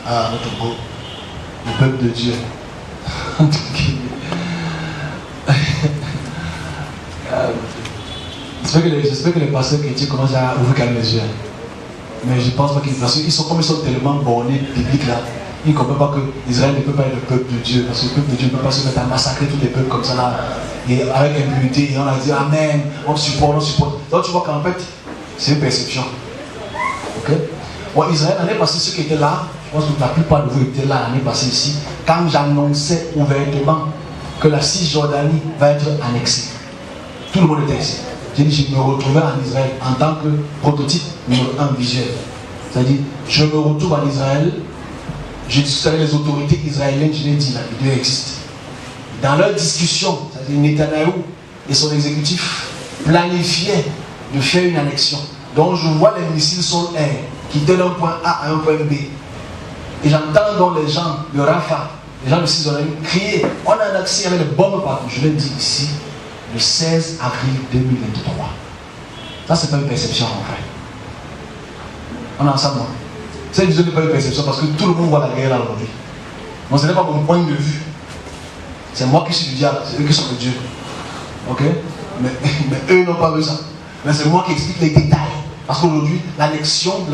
au Togo, le peuple de Dieu. J'espère que les pasteurs chrétiens commencent à ouvrir quand même les yeux. Mais je pense pas qu'ils, parce qu'ils sont tellement bornés bibliques là, ils ne comprennent pas que Israël ne peut pas être le peuple de Dieu, parce que le peuple de Dieu ne peut pas se mettre à massacrer tous les peuples comme ça là, et avec impunité, et on a dit Amen, on supporte. Donc tu vois qu'en fait, c'est une perception. Ok? Bon, Israël, l'année passée, ceux qui étaient là, je pense que la plupart de vous étaient là l'année passée ici, quand j'annonçais ouvertement que la Cisjordanie va être annexée. Tout le monde était ici. J'ai dit, je me retrouvais en Israël en tant que prototype numéro 1 visuel. C'est-à-dire, je me retrouve en Israël, je discute avec les autorités israéliennes, je l'ai dit, là, les deux existent. Dans leur discussion, c'est-à-dire Netanyahou et son exécutif planifiaient de faire une annexion. Donc je vois les missiles sol-air qui donnent un point A à un point B. Et j'entends donc les gens de Rafah, les gens de Cisjordanie crier, on a un accès avec les bombes partout. Je l'ai dit ici, le 16 avril 2023. Ça, c'est pas une perception en fait. On est ensemble. C'est une pas une perception parce que tout le monde voit la guerre là aujourd'hui. Donc ce n'est pas mon point de vue. C'est moi qui suis du diable, c'est eux qui sont de Dieu. Ok? Mais eux n'ont pas vu ça. Mais c'est moi qui explique les détails. Parce qu'aujourd'hui, l'annexion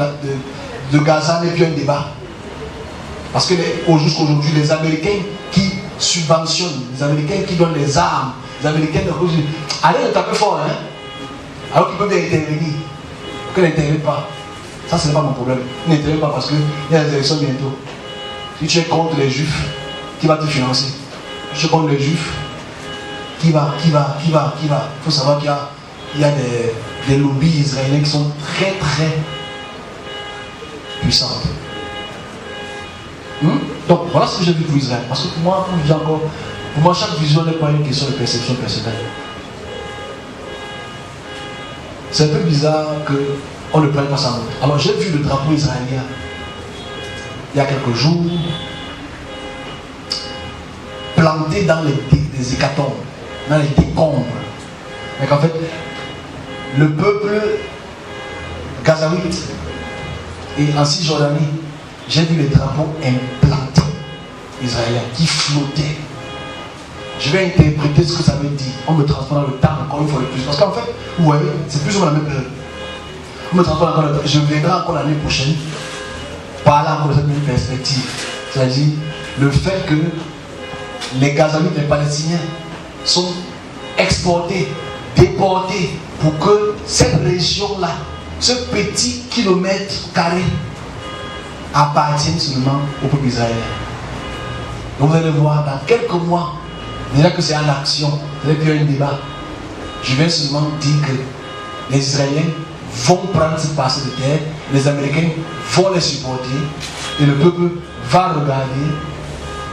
de Gaza n'est plus un débat. Parce que jusqu'aujourd'hui, les Américains qui subventionnent, les Américains qui donnent les armes, les Américains allez le taper fort, hein? Alors qu'ils peuvent bien intervenir. Qu'ils n'interviennent pas. Ça, ce n'est pas mon problème. Ils n'interviennent pas parce qu'il y a des élections bientôt. Si tu es contre les Juifs, qui va te financer? Si tu es contre les Juifs, qui va? Il faut savoir qu'il y a des lobbies israéliens qui sont très très puissants. Donc voilà ce que j'ai vu pour Israël. Parce que pour moi, chaque vision n'est pas une question de perception personnelle. C'est un peu bizarre qu'on ne prenne pas ça en compte. Alors j'ai vu le drapeau israélien il y a quelques jours planté dans les hécatombes, dans les décombres. Donc en fait, le peuple gazaouite et en Cisjordanie, j'ai vu les drapeaux implantés israéliens qui flottaient. Je vais interpréter ce que ça veut dire. On me transporte dans le temps encore une fois de plus. Parce qu'en fait, vous voyez, c'est plus ou moins la même période. On me transporte encore le temps. Je viendrai encore l'année prochaine parler encore de cette même perspective. C'est-à-dire le fait que les Gazaouites et les Palestiniens sont exportés, déportés pour que cette région-là, ce petit kilomètre carré, appartienne seulement au peuple israélien. Donc vous allez voir dans quelques mois, déjà que c'est en action, vous allez faire un débat. Je vais seulement dire que les Israéliens vont prendre cette parcelle de terre, les Américains vont les supporter, et le peuple va regarder,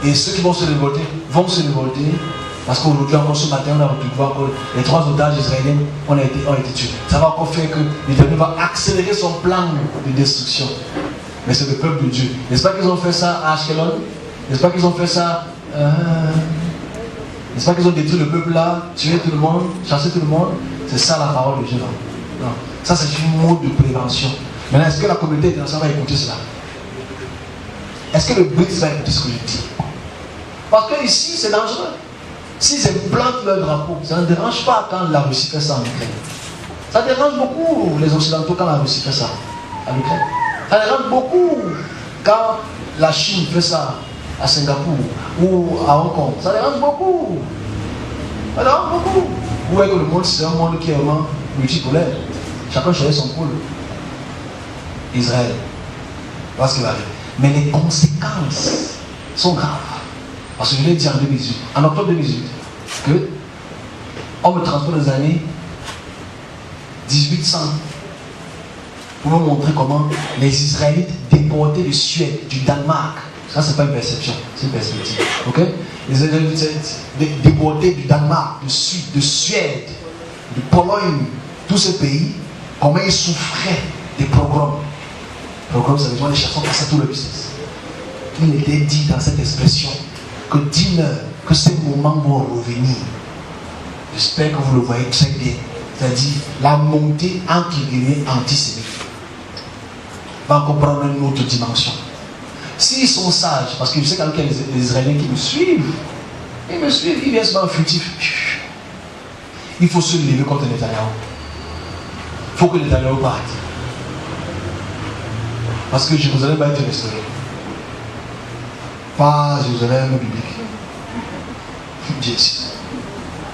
et ceux qui vont se révolter, parce qu'aujourd'hui encore ce matin, on a pu voir que les 3 otages israéliens ont été tués. Ça va encore faire que l'Éternel va accélérer son plan de destruction. Mais c'est le peuple de Dieu. N'est-ce pas qu'ils ont fait ça à Ashkelon? N'est-ce pas qu'ils ont fait ça n'est-ce pas qu'ils ont détruit le peuple là, tué tout le monde, chassé tout le monde? C'est ça la parole de Dieu là. Non. Ça c'est une mode de prévention. Maintenant, est-ce que la communauté internationale va écouter cela? Est-ce que le BRICS va écouter ce que je dis? Parce que ici c'est dangereux. S'ils implantent leur drapeau, ça ne dérange pas quand la Russie fait ça en Ukraine. Ça dérange beaucoup les Occidentaux quand la Russie fait ça en Ukraine. Ça dérange beaucoup quand la Chine fait ça à Singapour ou à Hong Kong. Ça dérange beaucoup. Ça dérange beaucoup. Vous voyez que le monde, c'est un monde qui est vraiment multipolaire. Chacun choisit son pôle. Israël. Voilà ce qui va arriver. Mais les conséquences sont graves. Parce que je l'ai dit en 2018, en octobre 2018, que on me transporte des années 1800 pour me montrer comment les Israélites déportés de Suède, du Danemark, ça c'est pas une perception, c'est une perspective, ok? Les Israélites déportés du Danemark, de Suède, de Pologne, tous ces pays, comment ils souffraient des pogroms. Pogroms, ça veut dire les chasseurs passaient tout le business. Il était dit dans cette expression que dis-leur que ces moments vont revenir. J'espère que vous le voyez très bien. C'est-à-dire la montée entre guillemets antisémite va encore prendre une autre dimension. s'ils sont sages, parce que je sais quand même qu'il y a des Israéliens qui me suivent, ils viennent souvent fugitifs. Il faut se lever contre Netanyahou. Il faut que Netanyahou parte. Parce que Jérusalem va être restaurée. Pas Jérusalem biblique. Jésus.